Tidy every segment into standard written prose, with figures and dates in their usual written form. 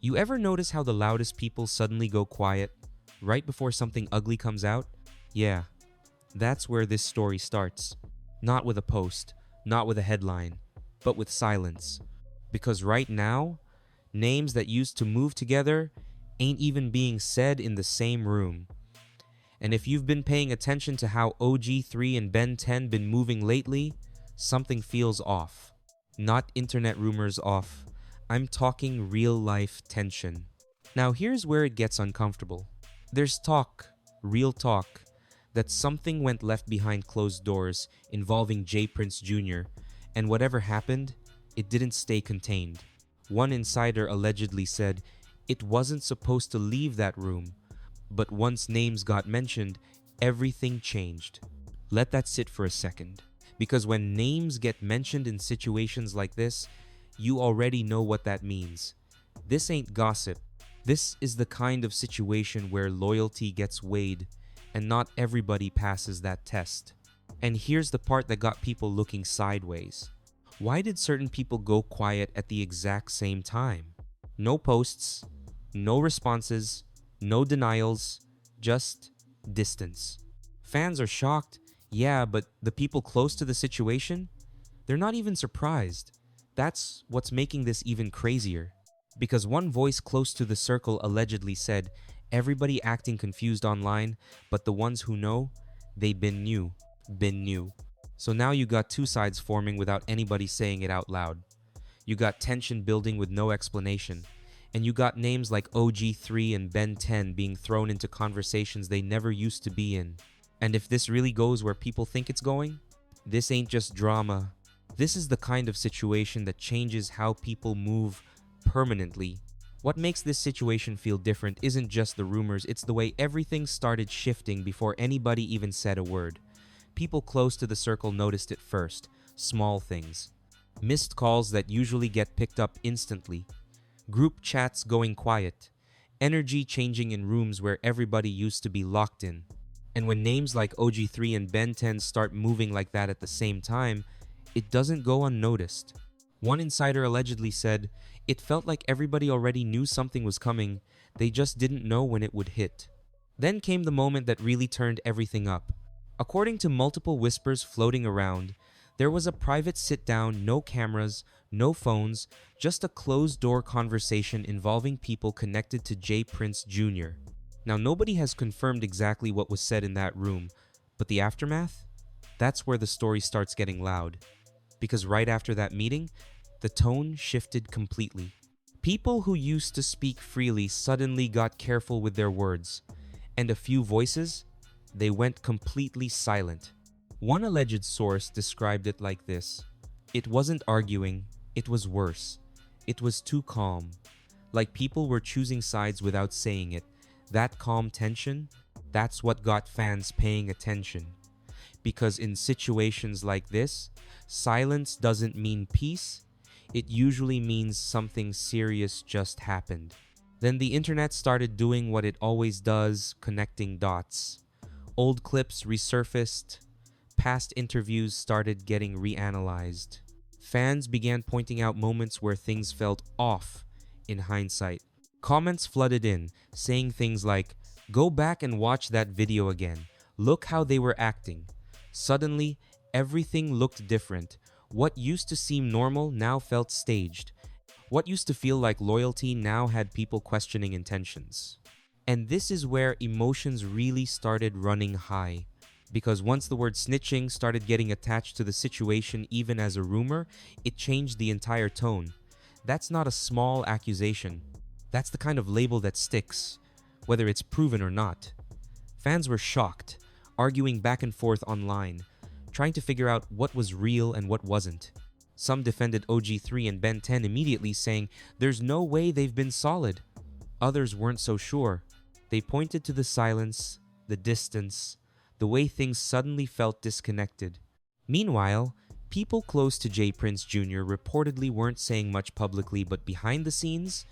You ever notice how the loudest people suddenly go quiet right before something ugly comes out? Yeah, that's where this story starts. Not with a post, not with a headline, but with silence. Because right now, names that used to move together ain't even being said in the same room. And if you've been paying attention to how OG3 and Ben 10 been moving lately, something feels off. Not internet rumors off. I'm talking real life tension. Now here's where it gets uncomfortable. There's talk, real talk, that something went left behind closed doors involving J Prince Jr., and whatever happened, it didn't stay contained. One insider allegedly said it wasn't supposed to leave that room, but once names got mentioned, everything changed. Let that sit for a second. Because when names get mentioned in situations like this, you already know what that means. This ain't gossip. This is the kind of situation where loyalty gets weighed, and not everybody passes that test. And here's the part that got people looking sideways. Why did certain people go quiet at the exact same time? No posts, no responses, no denials, just distance. Fans are shocked, yeah, but the people close to the situation, they're not even surprised. That's what's making this even crazier. Because one voice close to the circle allegedly said, everybody acting confused online, but the ones who know, they been new. So now you got two sides forming without anybody saying it out loud. You got tension building with no explanation. And you got names like OG3 and Ben 10 being thrown into conversations they never used to be in. And if this really goes where people think it's going, this ain't just drama. This is the kind of situation that changes how people move permanently. What makes this situation feel different isn't just the rumors, it's the way everything started shifting before anybody even said a word. People close to the circle noticed it first. Small things. Missed calls that usually get picked up instantly. Group chats going quiet. Energy changing in rooms where everybody used to be locked in. And when names like OG3 and Ben 10 start moving like that at the same time, it doesn't go unnoticed. One insider allegedly said, it felt like everybody already knew something was coming, they just didn't know when it would hit. Then came the moment that really turned everything up. According to multiple whispers floating around, there was a private sit-down, no cameras, no phones, just a closed-door conversation involving people connected to J Prince Jr. Now, nobody has confirmed exactly what was said in that room, but the aftermath? That's where the story starts getting loud. Because right after that meeting, the tone shifted completely. People who used to speak freely suddenly got careful with their words, and a few voices, they went completely silent. One alleged source described it like this: it wasn't arguing, it was worse. It was too calm. Like people were choosing sides without saying it. That calm tension, that's what got fans paying attention. Because in situations like this, silence doesn't mean peace, it usually means something serious just happened. Then the internet started doing what it always does, connecting dots. Old clips resurfaced, past interviews started getting reanalyzed. Fans began pointing out moments where things felt off in hindsight. Comments flooded in, saying things like, go back and watch that video again. Look how they were acting. Suddenly, everything looked different. What used to seem normal now felt staged. What used to feel like loyalty now had people questioning intentions. And this is where emotions really started running high. Because once the word snitching started getting attached to the situation even as a rumor, it changed the entire tone. That's not a small accusation. That's the kind of label that sticks, whether it's proven or not. Fans were shocked, arguing back and forth online, trying to figure out what was real and what wasn't. Some defended OG3 and Ben 10 immediately, saying there's no way they've been solid. Others weren't so sure. They pointed to the silence, the distance, the way things suddenly felt disconnected. Meanwhile, people close to J Prince Jr. reportedly weren't saying much publicly, but behind the scenes,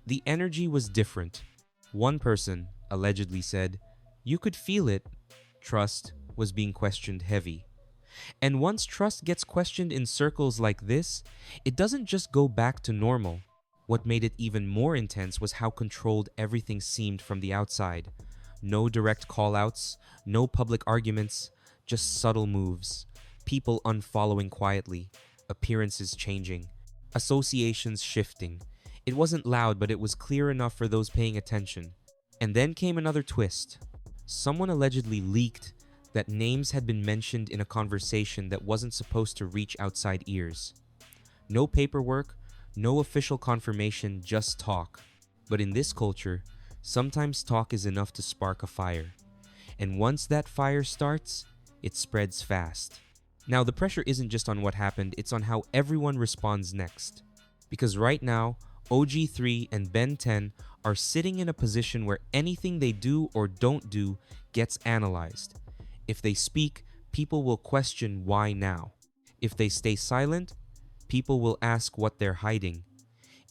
the energy was different. One person allegedly said, you could feel it. Trust was being questioned heavy. And once trust gets questioned in circles like this, it doesn't just go back to normal. What made it even more intense was how controlled everything seemed from the outside. No direct callouts, no public arguments, just subtle moves. People unfollowing quietly, appearances changing, associations shifting. It wasn't loud, but it was clear enough for those paying attention. And then came another twist. Someone allegedly leaked that names had been mentioned in a conversation that wasn't supposed to reach outside ears. No paperwork, no official confirmation, just talk. But in this culture, sometimes talk is enough to spark a fire. And once that fire starts, it spreads fast. Now, the pressure isn't just on what happened, it's on how everyone responds next. Because right now, OG3 and Ben 10 are sitting in a position where anything they do or don't do gets analyzed. If they speak, people will question why now. If they stay silent, people will ask what they're hiding.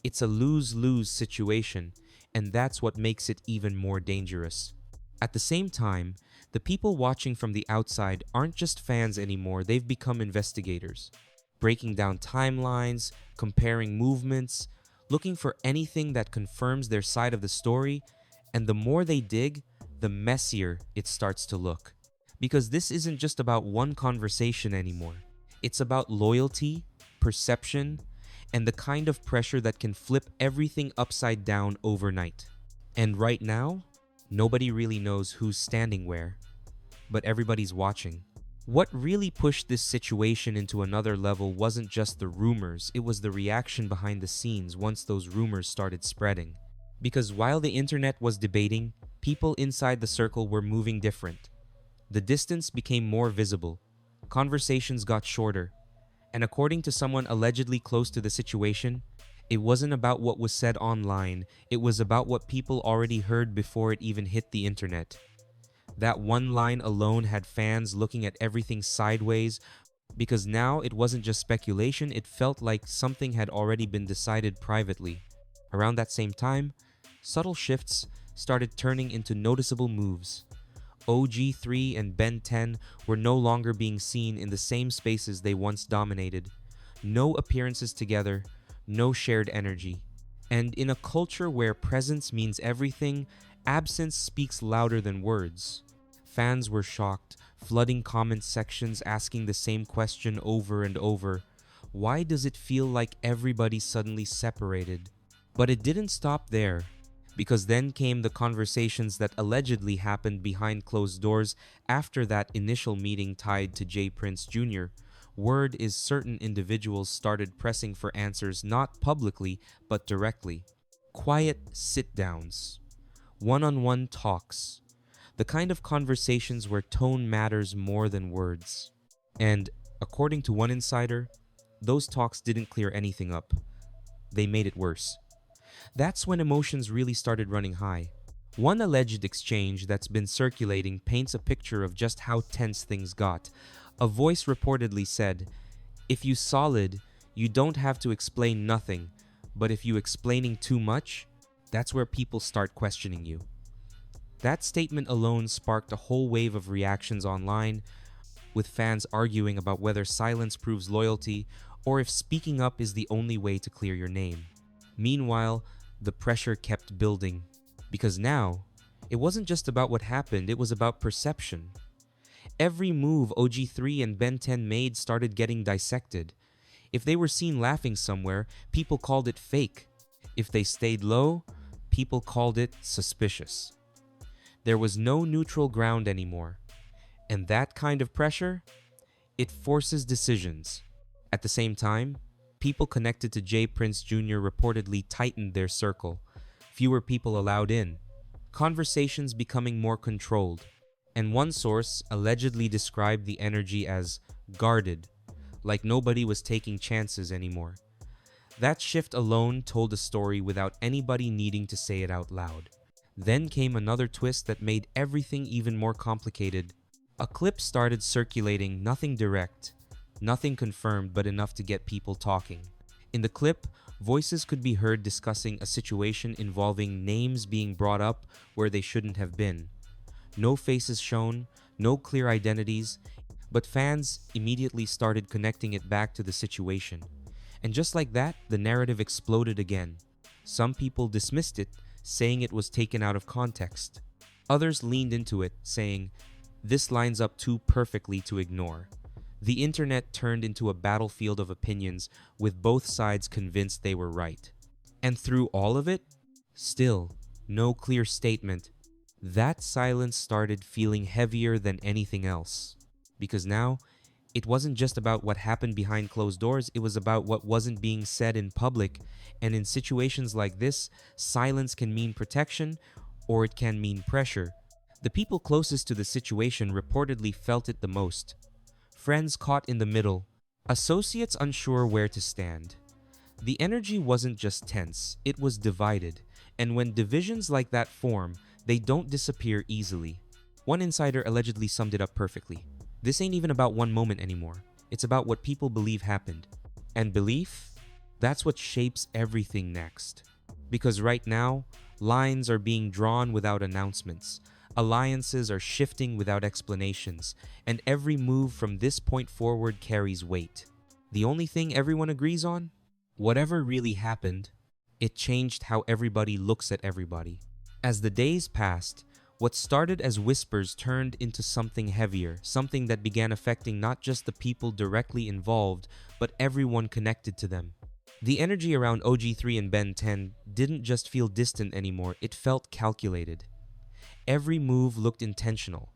It's a lose-lose situation, and that's what makes it even more dangerous. At the same time, the people watching from the outside aren't just fans anymore, they've become investigators, breaking down timelines, comparing movements, looking for anything that confirms their side of the story, and the more they dig, the messier it starts to look. Because this isn't just about one conversation anymore. It's about loyalty, perception, and the kind of pressure that can flip everything upside down overnight. And right now, nobody really knows who's standing where, but everybody's watching. What really pushed this situation into another level wasn't just the rumors, it was the reaction behind the scenes once those rumors started spreading. Because while the internet was debating, people inside the circle were moving different. The distance became more visible, conversations got shorter, and according to someone allegedly close to the situation, it wasn't about what was said online, it was about what people already heard before it even hit the internet. That one line alone had fans looking at everything sideways, because now it wasn't just speculation, it felt like something had already been decided privately. Around that same time, subtle shifts started turning into noticeable moves. OG3 and Ben 10 were no longer being seen in the same spaces they once dominated. No appearances together, no shared energy. And in a culture where presence means everything, absence speaks louder than words. Fans were shocked, flooding comment sections asking the same question over and over. Why does it feel like everybody suddenly separated? But it didn't stop there. Because then came the conversations that allegedly happened behind closed doors after that initial meeting tied to J. Prince Jr. Word is certain individuals started pressing for answers not publicly but directly. Quiet sit-downs, one-on-one talks, the kind of conversations where tone matters more than words. And, according to one insider, those talks didn't clear anything up. They made it worse. That's when emotions really started running high. One alleged exchange that's been circulating paints a picture of just how tense things got. A voice reportedly said, "If you solid, you don't have to explain nothing, but if you explaining too much, that's where people start questioning you." That statement alone sparked a whole wave of reactions online, with fans arguing about whether silence proves loyalty or if speaking up is the only way to clear your name. Meanwhile, the pressure kept building, because now, it wasn't just about what happened, it was about perception. Every move OG3 and Ben 10 made started getting dissected. If they were seen laughing somewhere, people called it fake. If they stayed low, people called it suspicious. There was no neutral ground anymore. And that kind of pressure, it forces decisions. At the same time, people connected to J. Prince Jr. reportedly tightened their circle. Fewer people allowed in. Conversations becoming more controlled. And one source allegedly described the energy as guarded, like nobody was taking chances anymore. That shift alone told a story without anybody needing to say it out loud. Then came another twist that made everything even more complicated. A clip started circulating, nothing direct, nothing confirmed, but enough to get people talking. In the clip, voices could be heard discussing a situation involving names being brought up where they shouldn't have been. No faces shown, no clear identities, but fans immediately started connecting it back to the situation. And just like that, the narrative exploded again. Some people dismissed it, saying it was taken out of context. Others leaned into it, saying, "This lines up too perfectly to ignore." The internet turned into a battlefield of opinions, with both sides convinced they were right. And through all of it, still, no clear statement. That silence started feeling heavier than anything else. Because now, it wasn't just about what happened behind closed doors, it was about what wasn't being said in public. And in situations like this, silence can mean protection or it can mean pressure. The people closest to the situation reportedly felt it the most. Friends caught in the middle, associates unsure where to stand. The energy wasn't just tense, it was divided. And when divisions like that form, they don't disappear easily. One insider allegedly summed it up perfectly. This ain't even about one moment anymore. It's about what people believe happened. And belief? That's what shapes everything next. Because right now, lines are being drawn without announcements. Alliances are shifting without explanations. And every move from this point forward carries weight. The only thing everyone agrees on? Whatever really happened, it changed how everybody looks at everybody. As the days passed, what started as whispers turned into something heavier, something that began affecting not just the people directly involved, but everyone connected to them. The energy around OG3 and Ben 10 didn't just feel distant anymore, it felt calculated. Every move looked intentional.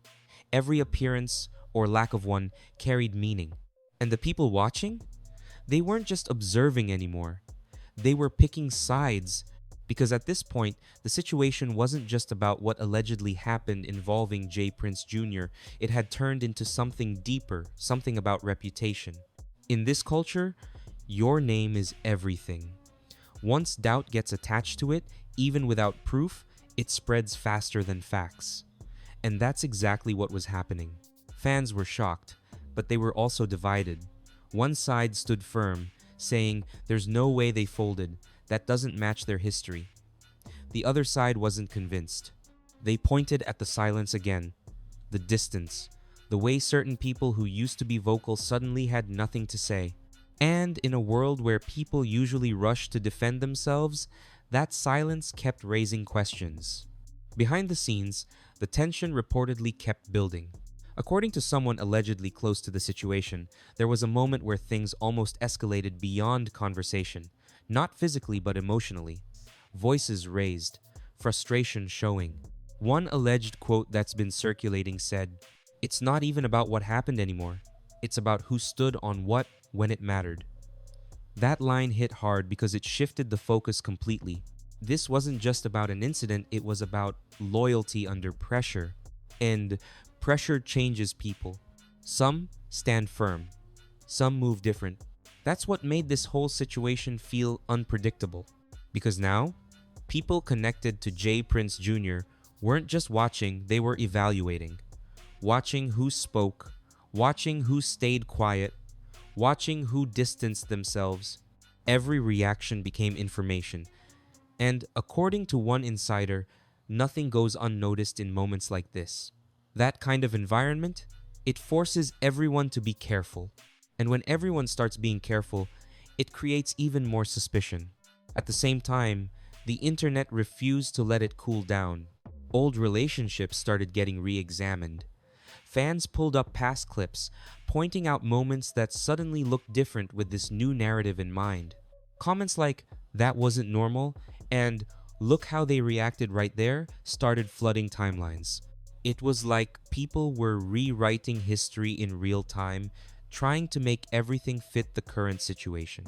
Every appearance, or lack of one, carried meaning. And the people watching? They weren't just observing anymore. They were picking sides. Because at this point, the situation wasn't just about what allegedly happened involving J. Prince Jr., it had turned into something deeper, something about reputation. In this culture, your name is everything. Once doubt gets attached to it, even without proof, it spreads faster than facts. And that's exactly what was happening. Fans were shocked, but they were also divided. One side stood firm, saying there's no way they folded. That doesn't match their history. The other side wasn't convinced. They pointed at the silence again, the distance, the way certain people who used to be vocal suddenly had nothing to say. And in a world where people usually rush to defend themselves, that silence kept raising questions. Behind the scenes, the tension reportedly kept building. According to someone allegedly close to the situation, there was a moment where things almost escalated beyond conversation. Not physically, but emotionally. Voices raised, frustration showing. One alleged quote that's been circulating said, "It's not even about what happened anymore. It's about who stood on what when it mattered." That line hit hard because it shifted the focus completely. This wasn't just about an incident, it was about loyalty under pressure. And pressure changes people. Some stand firm. Some move different. That's what made this whole situation feel unpredictable. Because now, people connected to J. Prince Jr. weren't just watching, they were evaluating. Watching who spoke, watching who stayed quiet, watching who distanced themselves. Every reaction became information. And according to one insider, nothing goes unnoticed in moments like this. That kind of environment, it forces everyone to be careful. And when everyone starts being careful, it creates even more suspicion. At the same time, the internet refused to let it cool down. Old relationships started getting re-examined. Fans pulled up past clips, pointing out moments that suddenly looked different with this new narrative in mind. Comments like, "That wasn't normal," and "Look how they reacted right there," started flooding timelines. It was like people were rewriting history in real time, trying to make everything fit the current situation.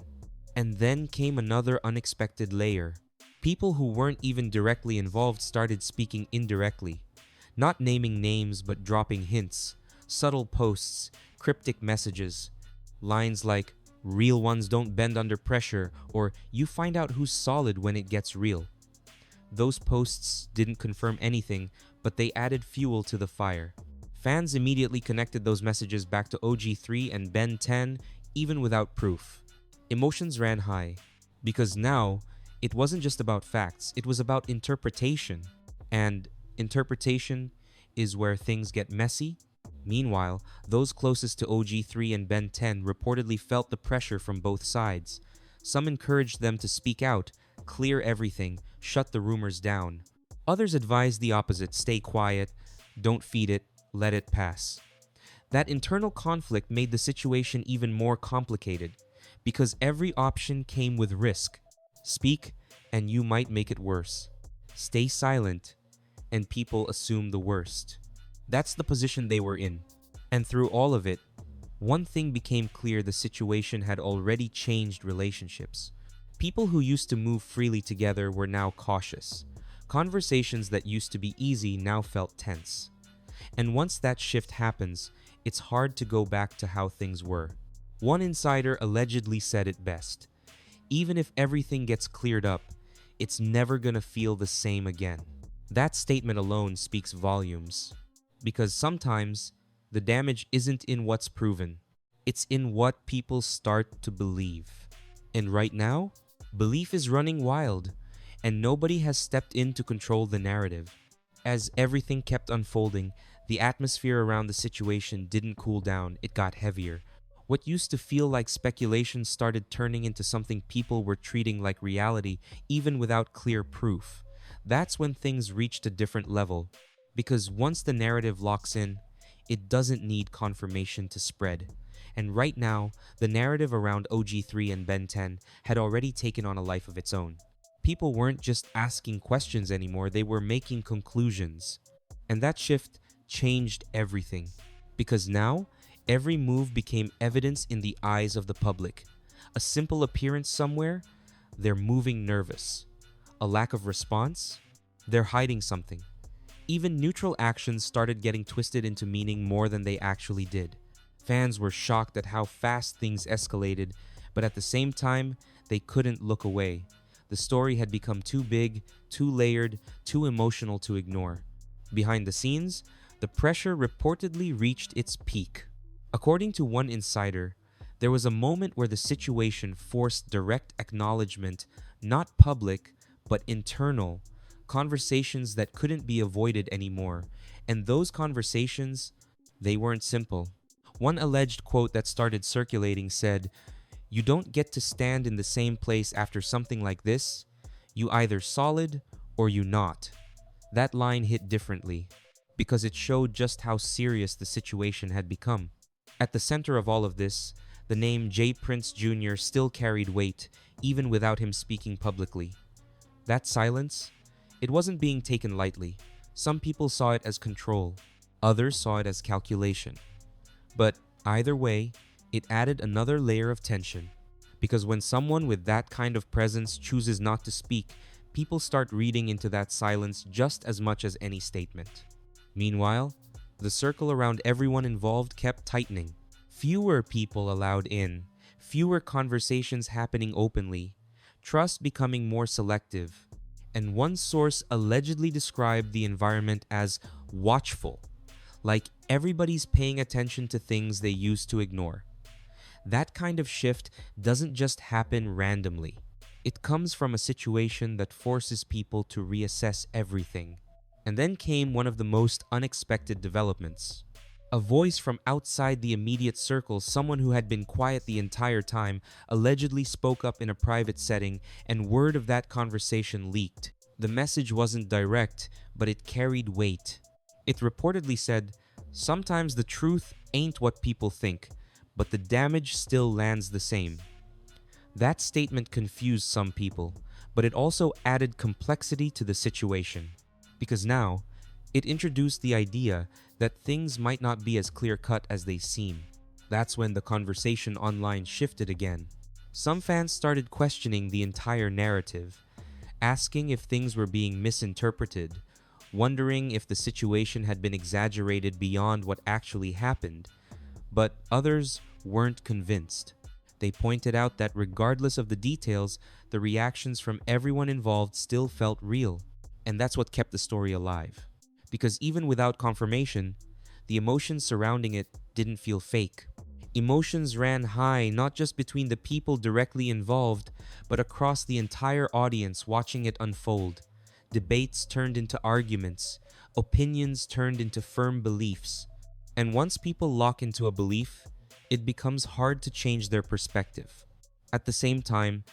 And then came another unexpected layer. People who weren't even directly involved started speaking indirectly, not naming names but dropping hints, subtle posts, cryptic messages. Lines like, "Real ones don't bend under pressure," or "You find out who's solid when it gets real." Those posts didn't confirm anything, but they added fuel to the fire. Fans immediately connected those messages back to OG3 and Ben 10, even without proof. Emotions ran high, because now, it wasn't just about facts, it was about interpretation. And interpretation is where things get messy. Meanwhile, those closest to OG3 and Ben 10 reportedly felt the pressure from both sides. Some encouraged them to speak out, clear everything, shut the rumors down. Others advised the opposite, stay quiet, don't feed it, let it pass. That internal conflict made the situation even more complicated because every option came with risk. Speak, and you might make it worse. Stay silent, and people assume the worst. That's the position they were in. And through all of it, one thing became clear: the situation had already changed relationships. People who used to move freely together were now cautious. Conversations that used to be easy now felt tense. And once that shift happens, it's hard to go back to how things were. One insider allegedly said it best: even if everything gets cleared up, it's never gonna feel the same again. That statement alone speaks volumes. Because sometimes, the damage isn't in what's proven, it's in what people start to believe. And right now, belief is running wild, and nobody has stepped in to control the narrative. As everything kept unfolding, the atmosphere around the situation didn't cool down, it got heavier. What used to feel like speculation started turning into something people were treating like reality, even without clear proof. That's when things reached a different level, because once the narrative locks in, it doesn't need confirmation to spread. And right now, the narrative around OG3 and Ben 10 had already taken on a life of its own. People weren't just asking questions anymore, they were making conclusions. And that shift changed everything. Because now, every move became evidence in the eyes of the public. A simple appearance somewhere, they're moving nervous. A lack of response, they're hiding something. Even neutral actions started getting twisted into meaning more than they actually did. Fans were shocked at how fast things escalated, but at the same time, they couldn't look away. The story had become too big, too layered, too emotional to ignore. Behind the scenes, the pressure reportedly reached its peak. According to one insider, there was a moment where the situation forced direct acknowledgement, not public, but internal, conversations that couldn't be avoided anymore. And those conversations, they weren't simple. One alleged quote that started circulating said, "You don't get to stand in the same place after something like this. You either solid or you not." That line hit differently because it showed just how serious the situation had become. At the center of all of this, the name J. Prince Jr. still carried weight, even without him speaking publicly. That silence, it wasn't being taken lightly. Some people saw it as control, others saw it as calculation. But either way, it added another layer of tension. Because when someone with that kind of presence chooses not to speak, people start reading into that silence just as much as any statement. Meanwhile, the circle around everyone involved kept tightening. Fewer people allowed in, fewer conversations happening openly, trust becoming more selective. And one source allegedly described the environment as watchful, like everybody's paying attention to things they used to ignore. That kind of shift doesn't just happen randomly. It comes from a situation that forces people to reassess everything. And then came one of the most unexpected developments. A voice from outside the immediate circle, someone who had been quiet the entire time, allegedly spoke up in a private setting, and word of that conversation leaked. The message wasn't direct, but it carried weight. It reportedly said, "Sometimes the truth ain't what people think, but the damage still lands the same." That statement confused some people, but it also added complexity to the situation. Because now, it introduced the idea that things might not be as clear-cut as they seem. That's when the conversation online shifted again. Some fans started questioning the entire narrative, asking if things were being misinterpreted, wondering if the situation had been exaggerated beyond what actually happened. But others weren't convinced. They pointed out that regardless of the details, the reactions from everyone involved still felt real. And that's what kept the story alive. Because even without confirmation, the emotions surrounding it didn't feel fake. Emotions ran high not just between the people directly involved, but across the entire audience watching it unfold. Debates turned into arguments, opinions turned into firm beliefs. And once people lock into a belief, it becomes hard to change their perspective. At the same time,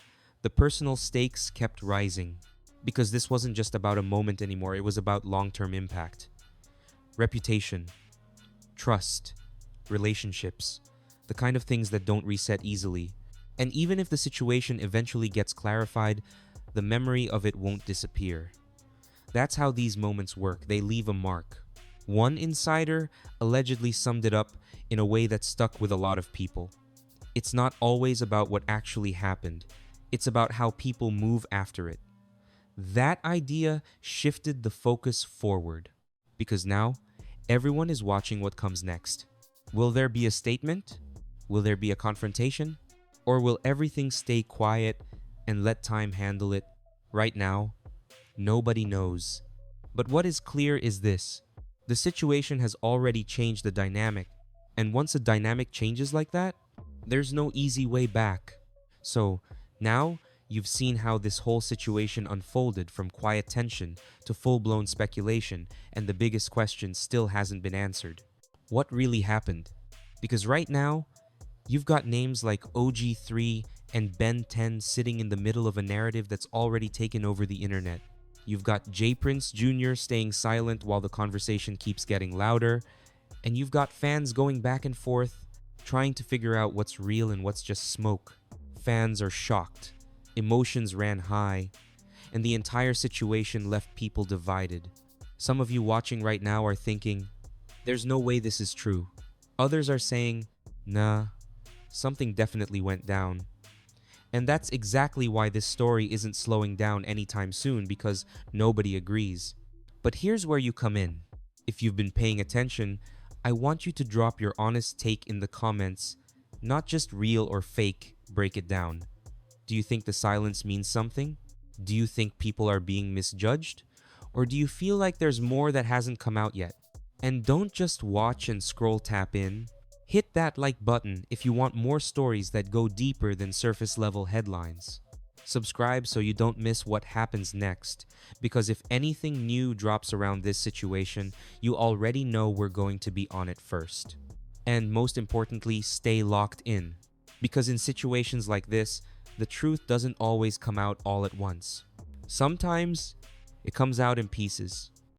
The personal stakes kept rising because this wasn't just about a moment anymore, it was about long-term impact. Reputation, trust, relationships, the kind of things that don't reset easily. And even if the situation eventually gets clarified, the memory of it won't disappear. That's how these moments work. They leave a mark. One insider allegedly summed it up in a way that stuck with a lot of people. It's not always about what actually happened. It's about how people move after it. That idea shifted the focus forward. Because now, everyone is watching what comes next. Will there be a statement? Will there be a confrontation? Or will everything stay quiet and let time handle it? Right now, nobody knows. But what is clear is this. The situation has already changed the dynamic. And once a dynamic changes like that, there's no easy way back. So, now, you've seen how this whole situation unfolded from quiet tension to full-blown speculation, and the biggest question still hasn't been answered. What really happened? Because right now, you've got names like OG3 and Ben 10 sitting in the middle of a narrative that's already taken over the internet. You've got J Prince Jr. staying silent while the conversation keeps getting louder, and you've got fans going back and forth, trying to figure out what's real and what's just smoke. Fans are shocked, emotions ran high, and the entire situation left people divided. Some of you watching right now are thinking, there's no way this is true. Others are saying, nah, something definitely went down. And that's exactly why this story isn't slowing down anytime soon, because nobody agrees. But here's where you come in. If you've been paying attention, I want you to drop your honest take in the comments, not just real or fake, break it down. Do you think the silence means something? Do you think people are being misjudged? Or do you feel like there's more that hasn't come out yet? And don't just watch and scroll tap in. Hit that like button if you want more stories that go deeper than surface level headlines. Subscribe so you don't miss what happens next, because if anything new drops around this situation, you already know we're going to be on it first. And most importantly, stay locked in, because in situations like this, the truth doesn't always come out all at once. Sometimes, it comes out in pieces.